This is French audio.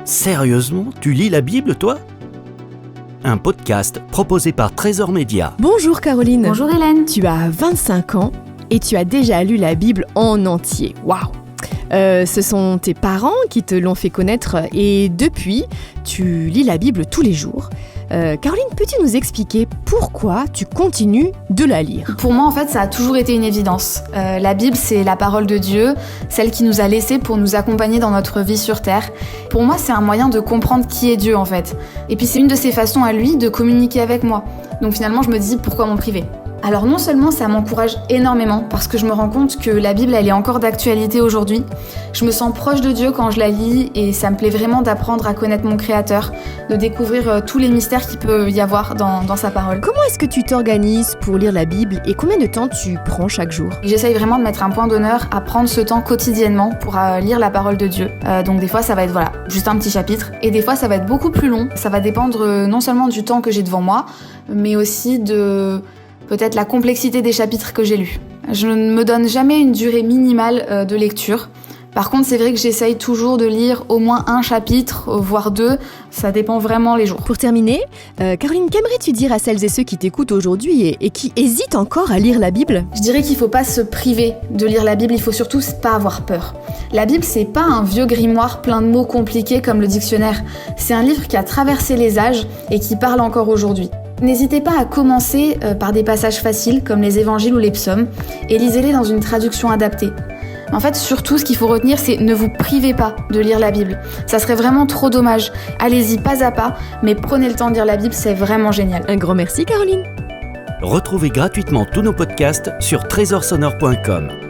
Sérieusement, tu lis la Bible, toi ? Un podcast proposé par Trésor Média. Bonjour Caroline. Bonjour Hélène. Tu as 25 ans et tu as déjà lu la Bible en entier. Waouh. Ce sont tes parents qui te l'ont fait connaître et depuis, tu lis la Bible tous les jours. Caroline, peux-tu nous expliquer pourquoi tu continues de la lire ? Pour moi, en fait, ça a toujours été une évidence. La Bible, c'est la parole de Dieu, celle qui nous a laissés pour nous accompagner dans notre vie sur Terre. Pour moi, c'est un moyen de comprendre qui est Dieu, en fait. Et puis, c'est une de ses façons à lui de communiquer avec moi. Donc finalement, je me dis, pourquoi m'en priver ? Alors non seulement ça m'encourage énormément parce que je me rends compte que la Bible elle est encore d'actualité aujourd'hui. Je me sens proche de Dieu quand je la lis et ça me plaît vraiment d'apprendre à connaître mon Créateur, de découvrir tous les mystères qu'il peut y avoir dans sa parole. Comment est-ce que tu t'organises pour lire la Bible et combien de temps tu prends chaque jour ? J'essaye vraiment de mettre un point d'honneur à prendre ce temps quotidiennement pour lire la parole de Dieu. Donc des fois ça va être juste un petit chapitre et des fois ça va être beaucoup plus long. Ça va dépendre non seulement du temps que j'ai devant moi, mais aussi de peut-être la complexité des chapitres que j'ai lus. Je ne me donne jamais une durée minimale de lecture. Par contre, c'est vrai que j'essaye toujours de lire au moins un chapitre, voire deux. Ça dépend vraiment les jours. Pour terminer, Caroline, qu'aimerais-tu dire à celles et ceux qui t'écoutent aujourd'hui et qui hésitent encore à lire la Bible ? Je dirais qu'il ne faut pas se priver de lire la Bible, il faut surtout pas avoir peur. La Bible, c'est pas un vieux grimoire plein de mots compliqués comme le dictionnaire. C'est un livre qui a traversé les âges et qui parle encore aujourd'hui. N'hésitez pas à commencer par des passages faciles comme les évangiles ou les psaumes et lisez-les dans une traduction adaptée. En fait, surtout, ce qu'il faut retenir, c'est ne vous privez pas de lire la Bible. Ça serait vraiment trop dommage. Allez-y pas à pas, mais prenez le temps de lire la Bible, c'est vraiment génial. Un grand merci Caroline. Retrouvez gratuitement tous nos podcasts sur trésorsonore.com.